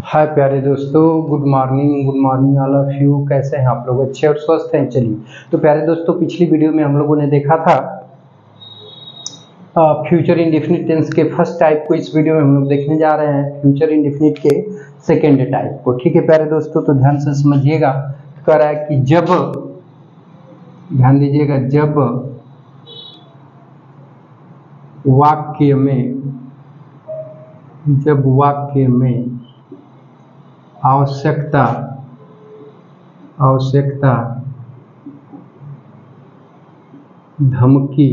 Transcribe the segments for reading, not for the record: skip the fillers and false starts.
हाय प्यारे दोस्तों, good morning all of you. कैसे हैं आप लोग? अच्छे और स्वस्थ हैं? चलिए, तो प्यारे दोस्तों, पिछली वीडियो में हम लोगों ने देखा था फ्यूचर इंडेफिनिट टेंस के फर्स्ट टाइप को। इस वीडियो में हम लोग देखने जा रहे हैं फ्यूचर इंडेफिनिट के सेकेंड टाइप को। ठीक है प्यारे दोस्तों, तो ध्यान से समझिएगा। कह रहा है कि जब, ध्यान दीजिएगा, जब वाक्य में आवश्यकता धमकी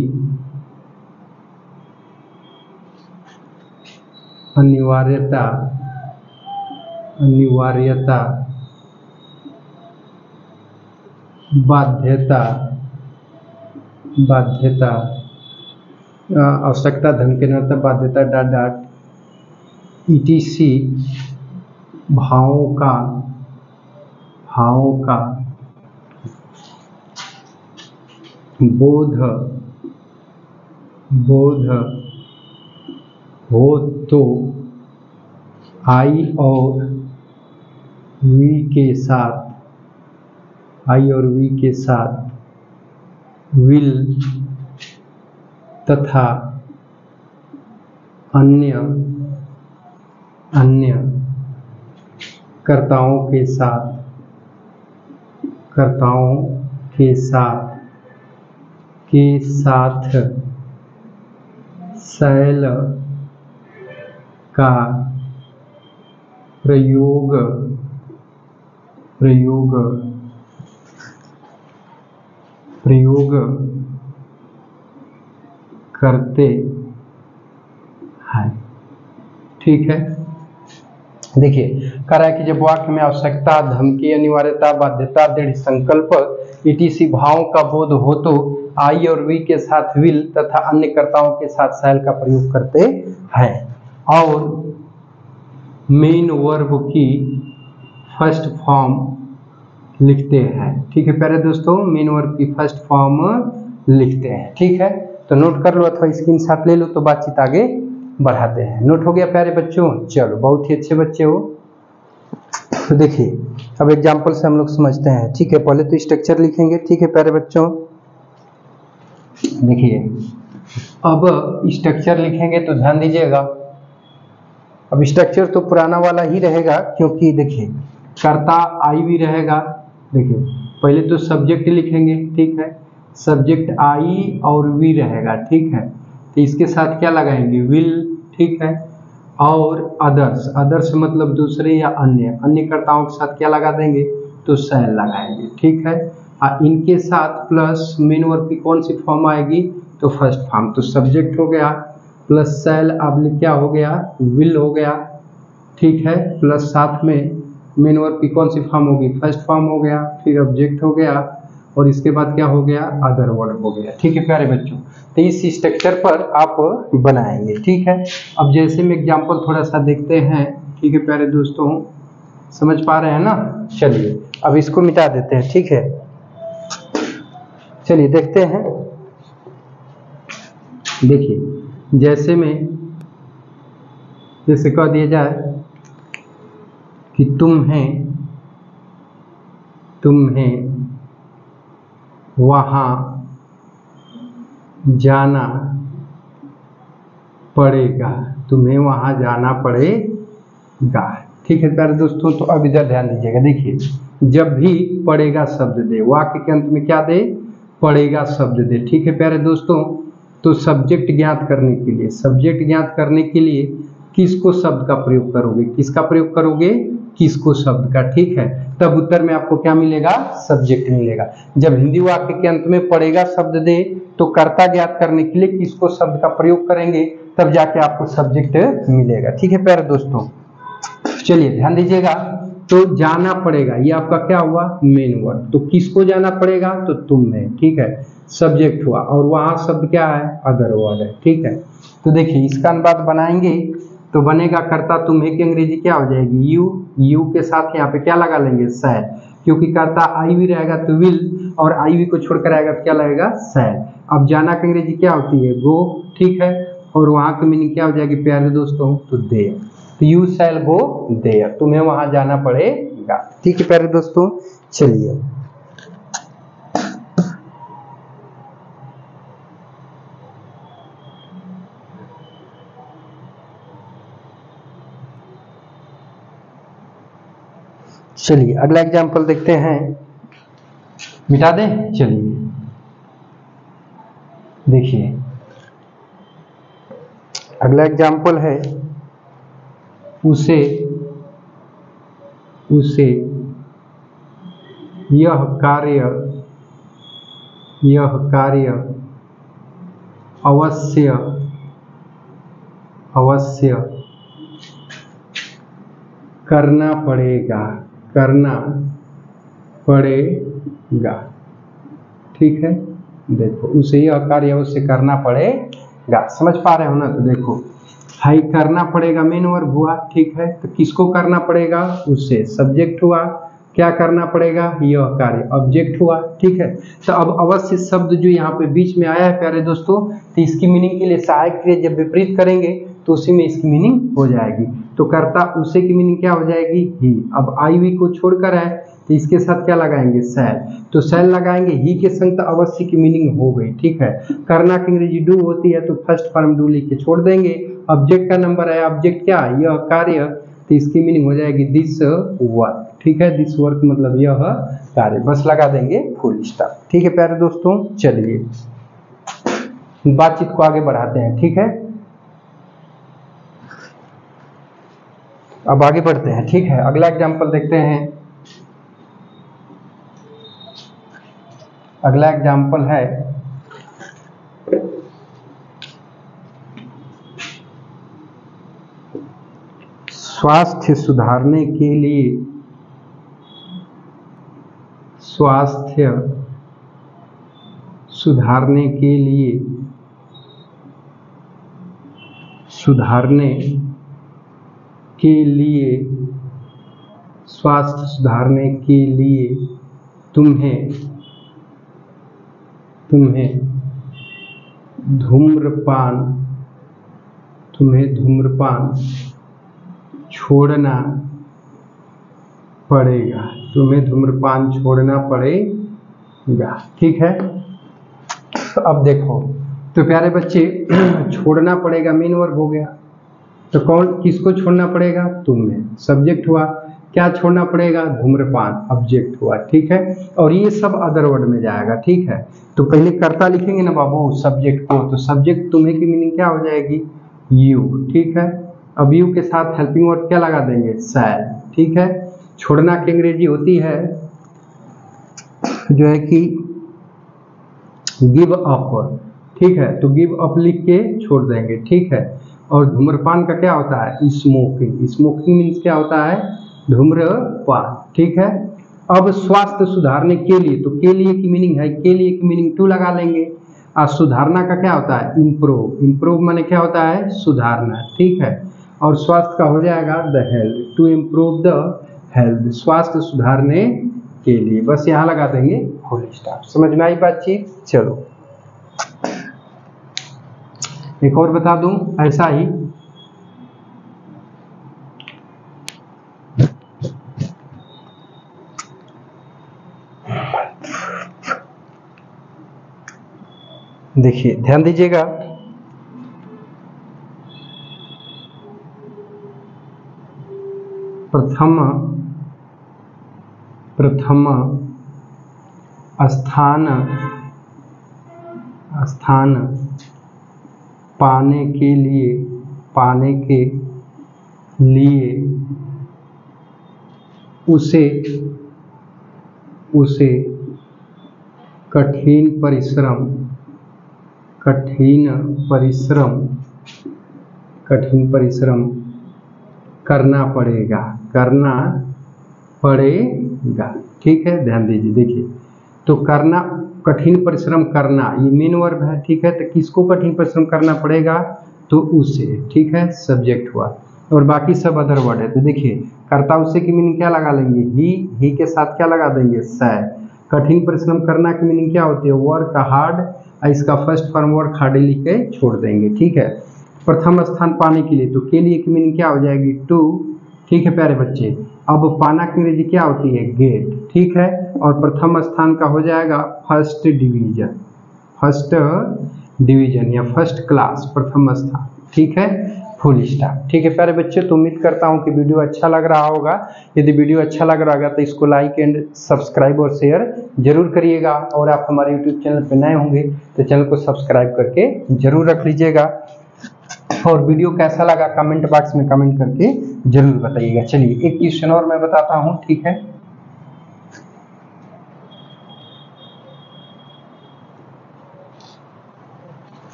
अनिवार्यता बाध्यता आवश्यकता धमकी अनिवार्यता बाध्यता डॉट ईटीसी भावों का बोध हो तो आई और वी के साथ विल तथा अन्य कर्ताओं के साथ शैल का प्रयोग करते हैं। ठीक है, देखिए, कह रहा है कि जब वाक्य में आवश्यकता धमकी अनिवार्यता बाध्यता दृढ़ संकल्प ईटीसी भावों का बोध हो तो आई और वी के साथ विल तथा अन्य कर्ताओं के साथ शैल का प्रयोग करते हैं और मेन वर्ब की फर्स्ट फॉर्म लिखते हैं। ठीक है प्यारे दोस्तों, मेन वर्ब की फर्स्ट फॉर्म लिखते हैं। ठीक है, तो नोट कर लो अथवा स्क्रीनशॉट ले लो, तो बातचीत आगे बढ़ाते हैं। नोट हो गया प्यारे बच्चों? चलो, बहुत ही अच्छे बच्चे हो। तो देखिए, अब एग्जाम्पल से हम लोग समझते हैं। ठीक है, पहले तो स्ट्रक्चर लिखेंगे। ठीक है प्यारे बच्चों, देखिए, अब स्ट्रक्चर लिखेंगे तो ध्यान दीजिएगा। अब स्ट्रक्चर तो पुराना वाला ही रहेगा, क्योंकि देखिए कर्ता आई भी रहेगा। देखिए, पहले तो सब्जेक्ट लिखेंगे। ठीक है, सब्जेक्ट आई और वी रहेगा। ठीक है, तो इसके साथ क्या लगाएंगे? विल। ठीक है, और अदर्स मतलब दूसरे या अन्य कर्ताओं के साथ क्या लगा देंगे? तो शैल लगाएंगे। ठीक है, इनके साथ प्लस मेन वर्ब की कौन सी फॉर्म आएगी? तो फर्स्ट फॉर्म। तो सब्जेक्ट हो गया प्लस शैल, अब क्या हो गया? विल हो गया। ठीक है, प्लस साथ में मेन वर्ब की कौन सी फॉर्म होगी? फर्स्ट फॉर्म हो गया, फिर ऑब्जेक्ट हो गया, और इसके बाद क्या हो गया? अदर वर्ड हो गया। ठीक है प्यारे बच्चों, तो इस स्ट्रक्चर पर आप बनाएंगे। ठीक है, अब जैसे में एग्जांपल थोड़ा सा देखते हैं। ठीक है प्यारे दोस्तों, समझ पा रहे हैं ना? चलिए, अब इसको मिटा देते हैं। ठीक है, चलिए देखते हैं। देखिए, जैसे कह दिया जाए कि तुम्हें वहां जाना पड़ेगा। ठीक है प्यारे दोस्तों, तो अब इधर ध्यान दीजिएगा। देखिए, जब भी पड़ेगा शब्द दे, वाक्य के अंत में क्या दे? पड़ेगा शब्द दे। ठीक है प्यारे दोस्तों, तो सब्जेक्ट ज्ञात करने के लिए किसको शब्द का प्रयोग करोगे? किसका प्रयोग करोगे? किसको शब्द का। ठीक है, तब उत्तर में आपको क्या मिलेगा? सब्जेक्ट मिलेगा। जब हिंदी वाक्य के अंत में पड़ेगा शब्द दे, तो कर्ता ज्ञात करने के लिए किसको शब्द का प्रयोग करेंगे? तब जाके आपको सब्जेक्ट मिलेगा। ठीक है प्यारे दोस्तों, चलिए ध्यान दीजिएगा। तो जाना पड़ेगा, ये आपका क्या हुआ? Main verb. तो किसको जाना पड़ेगा? तो तुम्हें। ठीक है, सब्जेक्ट हुआ, और वहां शब्द क्या है? अदर वर्ड है। ठीक है, तो देखिए, इसका अनुवाद बनाएंगे तो बनेगा कर्ता तुम्हें की अंग्रेजी क्या हो जाएगी? यू के साथ यहाँ पे क्या लगा लेंगे? शैल, क्योंकि कर्ता आई भी रहेगा तो विल, और आई भी को छोड़कर आएगा तो क्या लगेगा? शैल। अब जाना की अंग्रेजी क्या होती है? गो। ठीक है, और वहां की मीनिंग क्या हो जाएगी प्यारे दोस्तों? तो देयर। तो यू शैल गो देयर, तुम्हें वहां जाना पड़ेगा। ठीक है प्यारे दोस्तों, चलिए चलिए अगला एग्जाम्पल देखते हैं। मिटा दें, चलिए देखिए अगला एग्जाम्पल है, उसे यह कार्य अवश्य करना पड़ेगा। ठीक है, देखो उसे यह कार्य अवश्य करना पड़ेगा, समझ पा रहे हो ना? तो देखो हाई करना पड़ेगा मेन वर्ब हुआ, ठीक है, तो किसको करना पड़ेगा? उसे, सब्जेक्ट हुआ, क्या करना पड़ेगा? यह कार्य, ऑब्जेक्ट हुआ, ठीक है। तो अब अवश्य शब्द जो यहाँ पे बीच में आया है प्यारे दोस्तों, तो इसकी मीनिंग के लिए सहायक क्रिया जब विपरीत करेंगे तो उसी में इसकी मीनिंग हो जाएगी। तो कर्ता उसे की मीनिंग क्या हो जाएगी? ही। अब आई वी को छोड़कर है तो इसके साथ क्या लगाएंगे? शैल। तो शैल लगाएंगे, ही के संग तो अवश्य की मीनिंग हो गई, ठीक है। करना की अंग्रेजी डू होती है तो फर्स्ट फॉर्म डू लिख के छोड़ देंगे। ऑब्जेक्ट का नंबर है, ऑब्जेक्ट क्या? यह कार्य, तो इसकी मीनिंग हो जाएगी दिस वर्क, ठीक है। दिस वर्क मतलब यह कार्य, बस लगा देंगे फुल स्टॉप। ठीक है प्यारे दोस्तों, चलिए बातचीत को आगे बढ़ाते हैं, ठीक है। अब आगे बढ़ते हैं, ठीक है। अगला एग्जाम्पल देखते हैं। अगला एग्जाम्पल है, स्वास्थ्य सुधारने के लिए तुम्हें धूम्रपान छोड़ना पड़ेगा, ठीक है। तो अब देखो, तो प्यारे बच्चे छोड़ना पड़ेगा मेन वर्ब हो गया, तो किसको छोड़ना पड़ेगा? तुम्हें, सब्जेक्ट हुआ। क्या छोड़ना पड़ेगा? धूम्रपान, ऑब्जेक्ट हुआ, ठीक है। और ये सब अदर वर्ड में जाएगा, ठीक है। तो पहले कर्ता लिखेंगे ना बाबू सब्जेक्ट को, तो सब्जेक्ट तुम्हें की मीनिंग क्या हो जाएगी? यू, ठीक है। अब यू के साथ हेल्पिंग वर्ड क्या लगा देंगे? शैल, ठीक है। छोड़ना की अंग्रेजी होती है जो है कि गिव अप, ठीक है। तो गिव अप लिख के छोड़ देंगे, ठीक है। और धूम्रपान का क्या होता है? स्मोकिंग। स्मोकिंग मीन्स क्या होता है? धूम्रपान, ठीक है। अब स्वास्थ्य सुधारने के लिए, तो के लिए की मीनिंग है, के लिए की मीनिंग टू लगा लेंगे। और सुधारना का क्या होता है? इम्प्रूव। इम्प्रूव माने क्या होता है? सुधारना, ठीक है। और स्वास्थ्य का हो जाएगा the health, to improve the health, स्वास्थ्य सुधारने के लिए। बस यहाँ लगा देंगे फुल स्टॉप। समझ में आई बातचीत? चलो एक और बता दूं ऐसा ही, देखिए ध्यान दीजिएगा। प्रथम स्थान पाने के लिए उसे कठिन परिश्रम करना पड़ेगा, ठीक है। ध्यान दीजिए, देखिए तो करना, कठिन परिश्रम करना, ये मेन वर्ब है, ठीक है। तो किसको कठिन परिश्रम करना पड़ेगा? तो उसे, ठीक है, सब्जेक्ट हुआ। और बाकी सब अदर वर्ड है। तो देखिए कर्ता उसे की मीनिंग क्या लगा लेंगे? ही के साथ क्या लगा देंगे? शैल। कठिन परिश्रम करना की मीनिंग क्या होती है? Work hard. इसका फर्स्ट फॉर्म वर्क हार्ड लिख के छोड़ देंगे, ठीक है। प्रथम स्थान पाने के लिए, तो के लिए की मीनिंग क्या हो जाएगी? टू। ठीक है प्यारे बच्चे, अब पाना की अंग्रेजी क्या होती है? गेट। ठीक है, और प्रथम स्थान का हो जाएगा फर्स्ट डिवीजन, फर्स्ट डिवीजन या फर्स्ट क्लास, प्रथम स्थान। ठीक है, फुल स्टॉप। ठीक है प्यारे बच्चे, तो उम्मीद करता हूँ कि वीडियो अच्छा लग रहा होगा। यदि वीडियो अच्छा लग रहा होगा तो इसको लाइक एंड सब्सक्राइब और शेयर जरूर करिएगा, और आप हमारे यूट्यूब चैनल पर नए होंगे तो चैनल को सब्सक्राइब करके जरूर रख लीजिएगा, और वीडियो कैसा लगा कमेंट बॉक्स में कमेंट करके जरूर बताइएगा। चलिए एक क्वेश्चन और मैं बताता हूँ। ठीक है,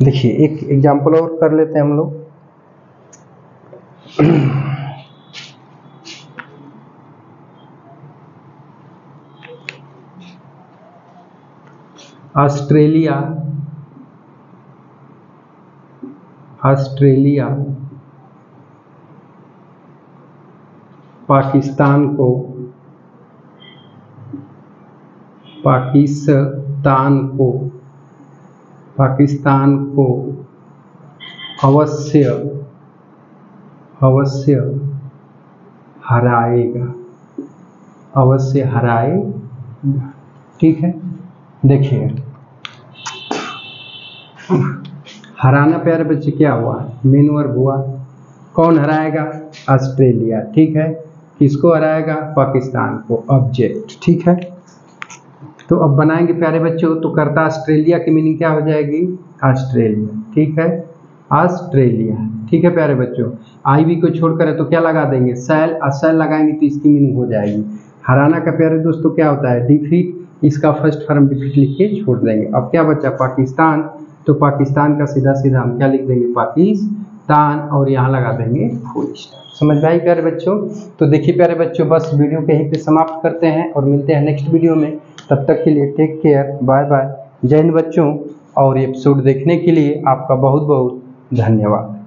देखिए एक एग्जाम्पल और कर लेते हैं हम लोग। ऑस्ट्रेलिया पाकिस्तान को अवश्य हराएगा। ठीक है, देखिए हराना प्यारे बच्चे क्या हुआ? मेन वर्ब हुआ। कौन हराएगा? ऑस्ट्रेलिया। ठीक है, किसको हराएगा? पाकिस्तान को, ऑब्जेक्ट। ठीक है, तो अब बनाएंगे प्यारे बच्चों, तो करता ऑस्ट्रेलिया की मीनिंग क्या हो जाएगी? ऑस्ट्रेलिया। ठीक है, ऑस्ट्रेलिया। ठीक है प्यारे बच्चों, आई वी को छोड़कर है तो क्या लगा देंगे? सैल। सैल लगाएंगे तो इसकी मीनिंग हो जाएगी हराना का। प्यारे दोस्तों क्या होता है? डिफीट। इसका फर्स्ट फॉर्म डिफीट लिख के छोड़ देंगे। अब क्या बचा? पाकिस्तान। तो पाकिस्तान का सीधा सीधा हम क्या लिख देंगे? पाकिस्तान, और यहाँ लगा देंगे फुल स्टॉप। समझ में आई प्यारे बच्चों? तो देखिए प्यारे बच्चों, बस वीडियो को यहीं पे समाप्त करते हैं और मिलते हैं नेक्स्ट वीडियो में। तब तक के लिए टेक केयर, बाय बाय, जय हिंद बच्चों। और एपिसोड देखने के लिए आपका बहुत बहुत धन्यवाद।